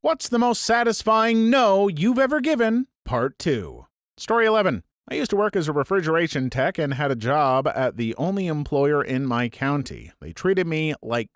What's the most satisfying no you've ever given? Part 2. Story 11. I used to work as a refrigeration tech and had a job at the only employer in my county. They treated me like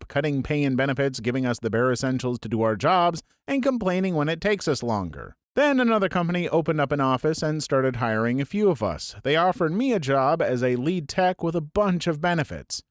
cutting pay and benefits, giving us the bare essentials to do our jobs, and complaining when it takes us longer. Then another company opened up an office and started hiring a few of us. They offered me a job as a lead tech with a bunch of benefits.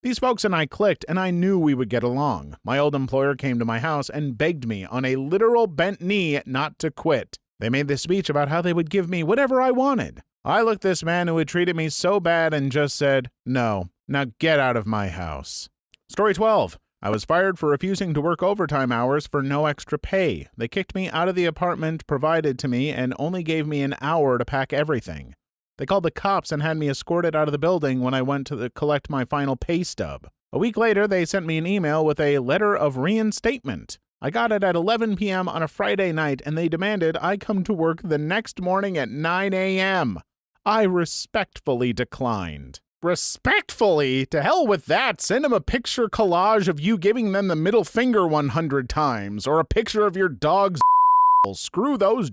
These folks and I clicked, and I knew we would get along. My old employer came to my house and begged me on a literal bent knee not to quit. They made this speech about how they would give me whatever I wanted. I looked this man who had treated me so bad and just said, "No, now get out of my house." Story 12. I was fired for refusing to work overtime hours for no extra pay. They kicked me out of the apartment provided to me and only gave me an hour to pack everything. They called the cops and had me escorted out of the building when I went to collect my final pay stub. A week later, they sent me an email with a letter of reinstatement. I got it at 11 p.m. on a Friday night, and they demanded I come to work the next morning at 9 a.m. I respectfully declined. Respectfully? To hell with that. Send them a picture collage of you giving them the middle finger 100 times, or a picture of your dog's Screw those.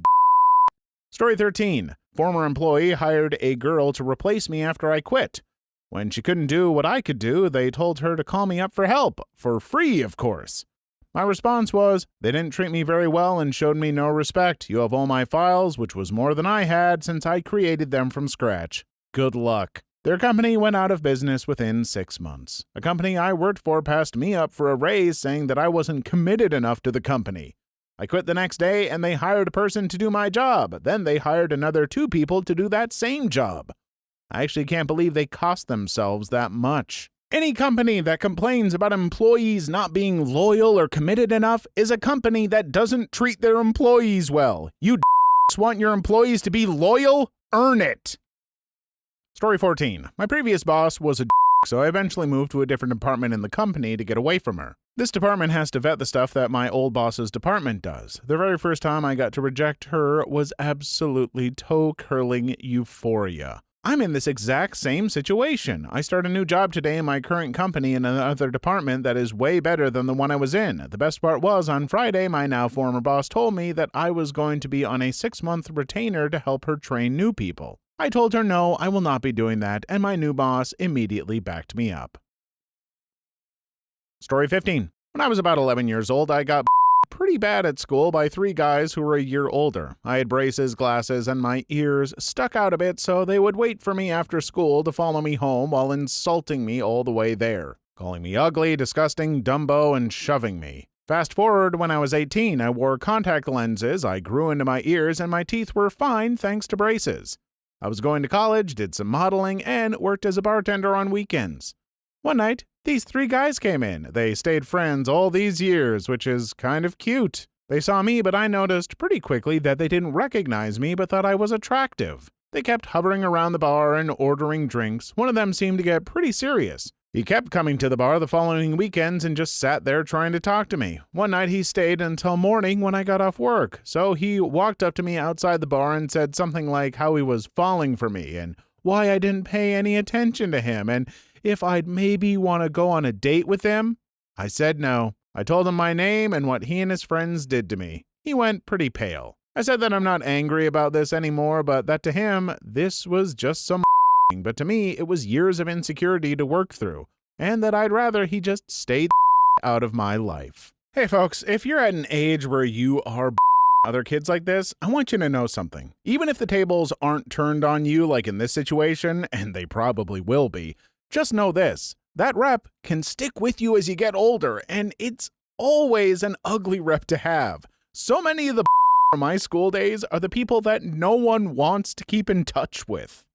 Story 13. Former employee hired a girl to replace me after I quit. When she couldn't do what I could do, they told her to call me up for help. For free, of course. My response was, they didn't treat me very well and showed me no respect. You have all my files, which was more than I had since I created them from scratch. Good luck. Their company went out of business within 6 months. A company I worked for passed me up for a raise, saying that I wasn't committed enough to the company. I quit the next day, and they hired a person to do my job. Then they hired another 2 people to do that same job. I actually can't believe they cost themselves that much. Any company that complains about employees not being loyal or committed enough is a company that doesn't treat their employees well. You want your employees to be loyal? Earn it. Story 14. My previous boss was a so I eventually moved to a different department in the company to get away from her. This department has to vet the stuff that my old boss's department does. The very first time I got to reject her was absolutely toe-curling euphoria. I'm in this exact same situation. I start a new job today in my current company in another department that is way better than the one I was in. The best part was, on Friday, my now former boss told me that I was going to be on a 6-month retainer to help her train new people. I told her no, I will not be doing that, and my new boss immediately backed me up. Story 15. When I was about 11 years old, I got pretty bad at school by 3 guys who were a year older. I had braces, glasses, and my ears stuck out a bit, so they would wait for me after school to follow me home while insulting me all the way there, calling me ugly, disgusting, Dumbo, and shoving me. Fast forward, when I was 18, I wore contact lenses, I grew into my ears, and my teeth were fine thanks to braces. I was going to college, did some modeling, and worked as a bartender on weekends. One night, these 3 guys came in. They stayed friends all these years, which is kind of cute. They saw me, but I noticed pretty quickly that they didn't recognize me but thought I was attractive. They kept hovering around the bar and ordering drinks. One of them seemed to get pretty serious. He kept coming to the bar the following weekends and just sat there trying to talk to me. One night he stayed until morning when I got off work. So he walked up to me outside the bar and said something like how he was falling for me and why I didn't pay any attention to him and if I'd maybe want to go on a date with him. I said no. I told him my name and what he and his friends did to me. He went pretty pale. I said that I'm not angry about this anymore, but that to him, this was just some but to me, it was years of insecurity to work through, and that I'd rather he just stayed out of my life. Hey folks, if you're at an age where you are other kids like this, I want you to know something. Even if the tables aren't turned on you like in this situation, and they probably will be, just know this. That rep can stick with you as you get older, and it's always an ugly rep to have. So many of the from my school days are the people that no one wants to keep in touch with.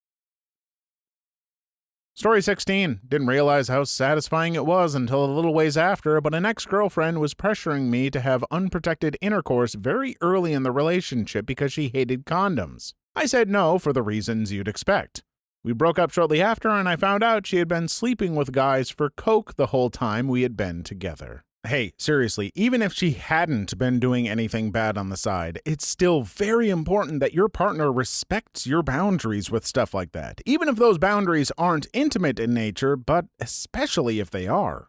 Story 16. Didn't realize how satisfying it was until a little ways after, but an ex-girlfriend was pressuring me to have unprotected intercourse very early in the relationship because she hated condoms. I said no for the reasons you'd expect. We broke up shortly after, and I found out she had been sleeping with guys for coke the whole time we had been together. Hey, seriously, even if she hadn't been doing anything bad on the side, it's still very important that your partner respects your boundaries with stuff like that, even if those boundaries aren't intimate in nature, but especially if they are.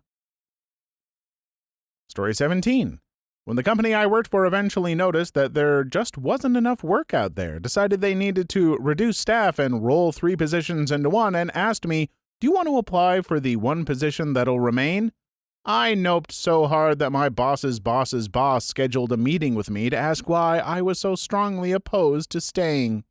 Story 17. When the company I worked for eventually noticed that there just wasn't enough work out there, decided they needed to reduce staff and roll 3 positions into one, and asked me, "Do you want to apply for the one position that'll remain?" I noped so hard that my boss's boss's boss scheduled a meeting with me to ask why I was so strongly opposed to staying.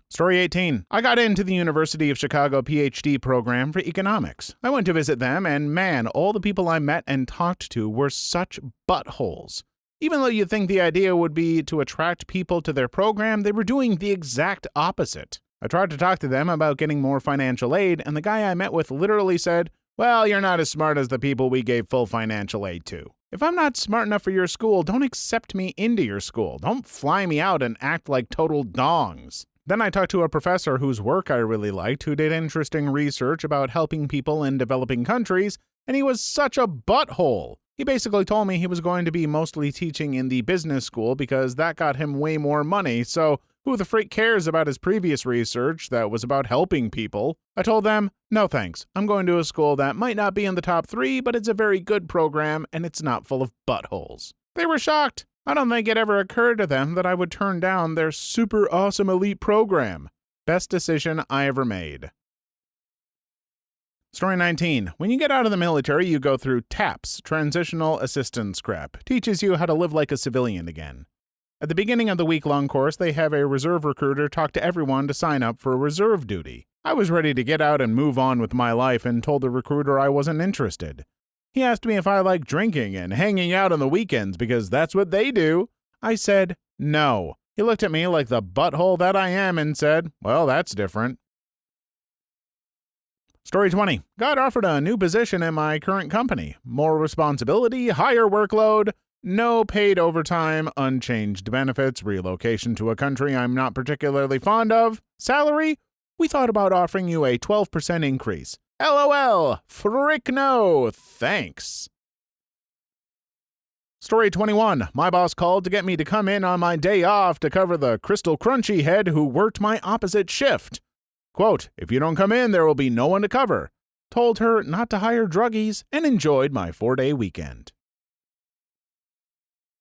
Story 18. I got into the University of Chicago PhD program for economics. I went to visit them, and man, all the people I met and talked to were such buttholes. Even though you'd think the idea would be to attract people to their program, they were doing the exact opposite. I tried to talk to them about getting more financial aid, and the guy I met with literally said, "Well, you're not as smart as the people we gave full financial aid to. If I'm not smart enough for your school, don't accept me into your school. Don't fly me out and act like total dongs." Then I talked to a professor whose work I really liked, who did interesting research about helping people in developing countries, and he was such a butthole. He basically told me he was going to be mostly teaching in the business school because that got him way more money, so who the freak cares about his previous research that was about helping people? I told them, no thanks, I'm going to a school that might not be in the top 3, but it's a very good program, and it's not full of buttholes. They were shocked. I don't think it ever occurred to them that I would turn down their super awesome elite program. Best decision I ever made. Story 19. When you get out of the military, you go through TAPS, Transitional Assistance Prep. Teaches you how to live like a civilian again. At the beginning of the week-long course, they have a reserve recruiter talk to everyone to sign up for reserve duty. I was ready to get out and move on with my life and told the recruiter I wasn't interested. He asked me if I like drinking and hanging out on the weekends because that's what they do. I said no. He looked at me like the butthole that I am and said, well, that's different. Story 20. Got offered a new position in my current company. More responsibility, higher workload, no paid overtime, unchanged benefits, relocation to a country I'm not particularly fond of. Salary? We thought about offering you a 12% increase. LOL, frick no, thanks. Story 21. My boss called to get me to come in on my day off to cover the crystal crunchy head who worked my opposite shift. Quote, if you don't come in, there will be no one to cover. Told her not to hire druggies and enjoyed my 4-day weekend.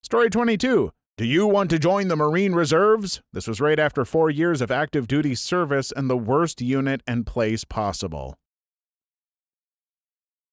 Story 22. Do you want to join the Marine Reserves? This was right after 4 years of active duty service and the worst unit and place possible.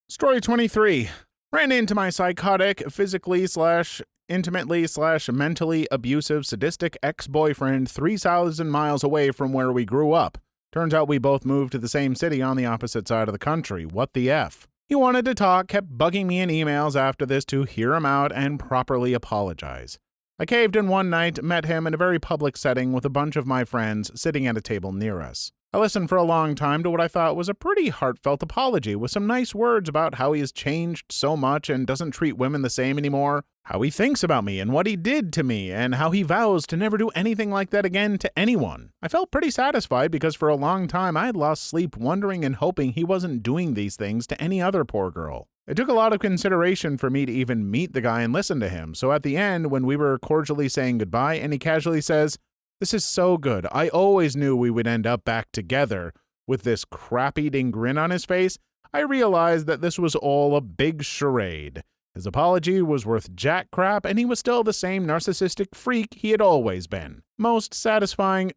Story 23. Ran into my psychotic, physically/intimately/mentally abusive, sadistic ex-boyfriend 3,000 miles away from where we grew up. Turns out we both moved to the same city on the opposite side of the country. What the F? He wanted to talk, kept bugging me in emails after this to hear him out and properly apologize. I caved in one night, met him in a very public setting with a bunch of my friends sitting at a table near us. I listened for a long time to what I thought was a pretty heartfelt apology with some nice words about how he has changed so much and doesn't treat women the same anymore, how he thinks about me and what he did to me, and how he vows to never do anything like that again to anyone. I felt pretty satisfied because for a long time I had lost sleep wondering and hoping he wasn't doing these things to any other poor girl. It took a lot of consideration for me to even meet the guy and listen to him, so at the end, when we were cordially saying goodbye and he casually says, "This is so good. I always knew we would end up back together," with this crap-eating grin on his face, I realized that this was all a big charade. His apology was worth jack crap, and he was still the same narcissistic freak he had always been. Most satisfying,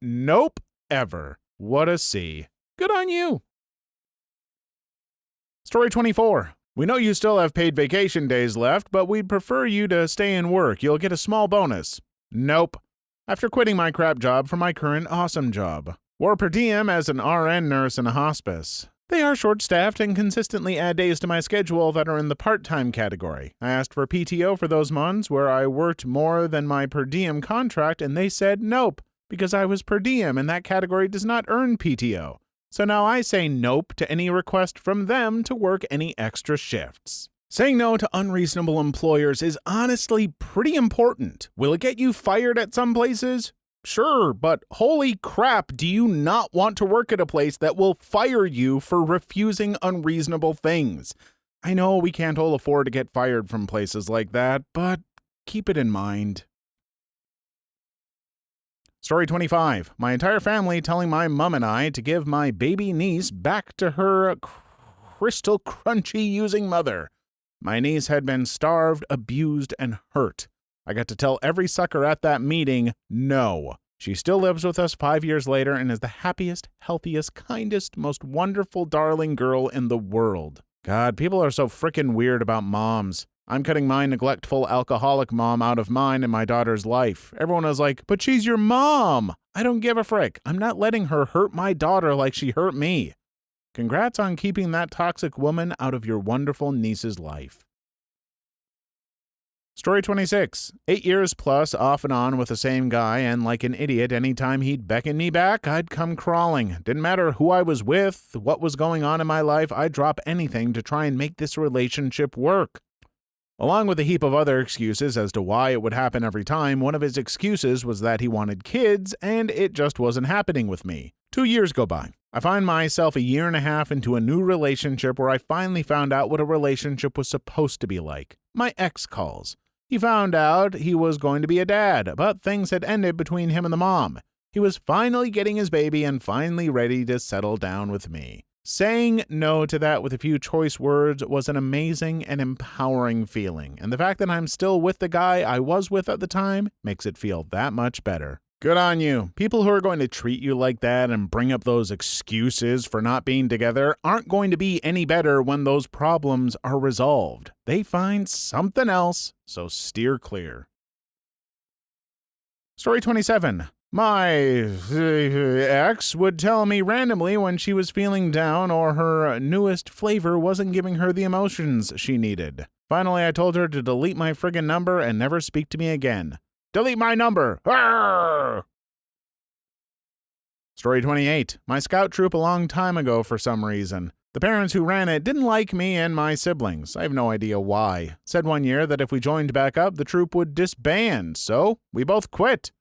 nope, ever. What a C. Good on you. Story 24. We know you still have paid vacation days left, but we'd prefer you to stay and work. You'll get a small bonus. Nope. After quitting my crap job for my current awesome job. Wore per diem as an RN nurse in a hospice. They are short-staffed and consistently add days to my schedule that are in the part-time category. I asked for PTO for those months where I worked more than my per diem contract, and they said nope, because I was per diem and that category does not earn PTO. So now I say nope to any request from them to work any extra shifts. Saying no to unreasonable employers is honestly pretty important. Will it get you fired at some places? Sure, but holy crap, do you not want to work at a place that will fire you for refusing unreasonable things? I know we can't all afford to get fired from places like that, but keep it in mind. Story 25. My entire family telling my mom and I to give my baby niece back to her crystal crunchy using mother. My niece had been starved, abused, and hurt. I got to tell every sucker at that meeting, no. She still lives with us 5 years later and is the happiest, healthiest, kindest, most wonderful, darling girl in the world. God, people are so frickin' weird about moms. I'm cutting my neglectful alcoholic mom out of mine in my daughter's life. Everyone is like, but she's your mom. I don't give a frick. I'm not letting her hurt my daughter like she hurt me. Congrats on keeping that toxic woman out of your wonderful niece's life. Story 26. 8 years plus off and on with the same guy, and like an idiot, anytime he'd beckon me back, I'd come crawling. Didn't matter who I was with, what was going on in my life, I'd drop anything to try and make this relationship work. Along with a heap of other excuses as to why it would happen every time, one of his excuses was that he wanted kids, and it just wasn't happening with me. 2 years go by. I find myself a year and a half into a new relationship where I finally found out what a relationship was supposed to be like. My ex calls. He found out he was going to be a dad, but things had ended between him and the mom. He was finally getting his baby and finally ready to settle down with me. Saying no to that with a few choice words was an amazing and empowering feeling, and the fact that I'm still with the guy I was with at the time makes it feel that much better. Good on you. People who are going to treat you like that and bring up those excuses for not being together aren't going to be any better when those problems are resolved. They find something else, so steer clear. Story 27. My ex would tell me randomly when she was feeling down or her newest flavor wasn't giving her the emotions she needed. Finally, I told her to delete my friggin' number and never speak to me again. Delete my number! Arrgh! Story 28. My scout troop a long time ago for some reason. The parents who ran it didn't like me and my siblings. I have no idea why. Said one year that if we joined back up, the troop would disband, so we both quit.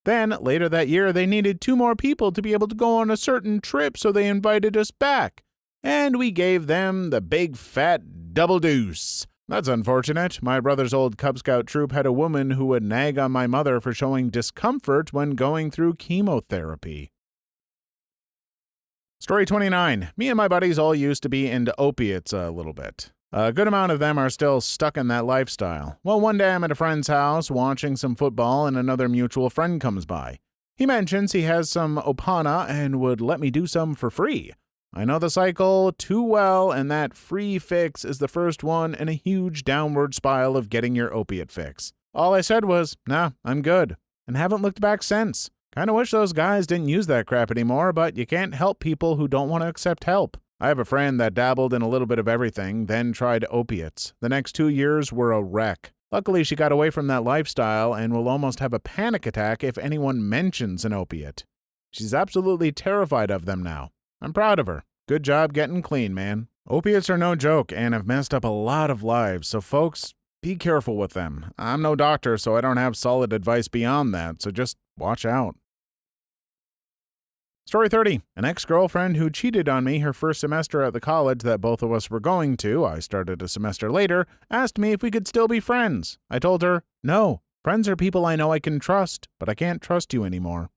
Then, later that year, they needed 2 more people to be able to go on a certain trip, so they invited us back. And we gave them the big fat double deuce. That's unfortunate. My brother's old Cub Scout troop had a woman who would nag on my mother for showing discomfort when going through chemotherapy. Story 29. Me and my buddies all used to be into opiates a little bit. A good amount of them are still stuck in that lifestyle. Well, one day I'm at a friend's house watching some football and another mutual friend comes by. He mentions he has some Opana and would let me do some for free. I know the cycle too well, and that free fix is the first one in a huge downward spiral of getting your opiate fix. All I said was, nah, I'm good, and haven't looked back since. Kinda wish those guys didn't use that crap anymore, but you can't help people who don't want to accept help. I have a friend that dabbled in a little bit of everything, then tried opiates. The next 2 years were a wreck. Luckily, she got away from that lifestyle and will almost have a panic attack if anyone mentions an opiate. She's absolutely terrified of them now. I'm proud of her. Good job getting clean, man. Opiates are no joke and have messed up a lot of lives, so folks, be careful with them. I'm no doctor, so I don't have solid advice beyond that, so just watch out. Story 30. An ex-girlfriend who cheated on me her first semester at the college that both of us were going to, I started a semester later, asked me if we could still be friends. I told her, no, friends are people I know I can trust, but I can't trust you anymore.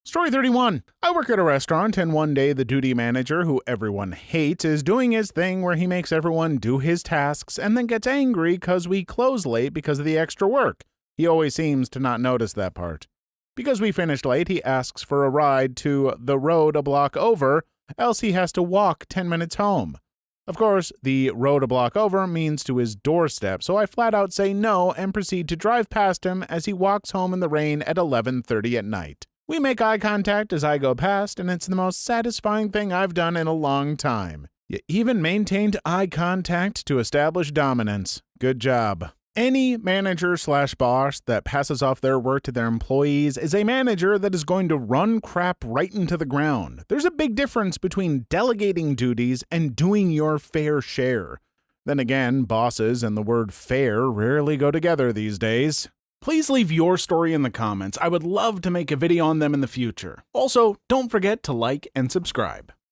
Story 31. I work at a restaurant, and one day the duty manager, who everyone hates, is doing his thing where he makes everyone do his tasks and then gets angry because we close late because of the extra work. He always seems to not notice that part. Because we finished late, he asks for a ride to the road a block over, else he has to walk 10 minutes home. Of course, the road a block over means to his doorstep, so I flat out say no and proceed to drive past him as he walks home in the rain at 11:30 at night. We make eye contact as I go past, and it's the most satisfying thing I've done in a long time. You even maintained eye contact to establish dominance. Good job. Any manager/boss that passes off their work to their employees is a manager that is going to run crap right into the ground. There's a big difference between delegating duties and doing your fair share. Then again, bosses and the word fair rarely go together these days. Please leave your story in the comments. I would love to make a video on them in the future. Also, don't forget to like and subscribe.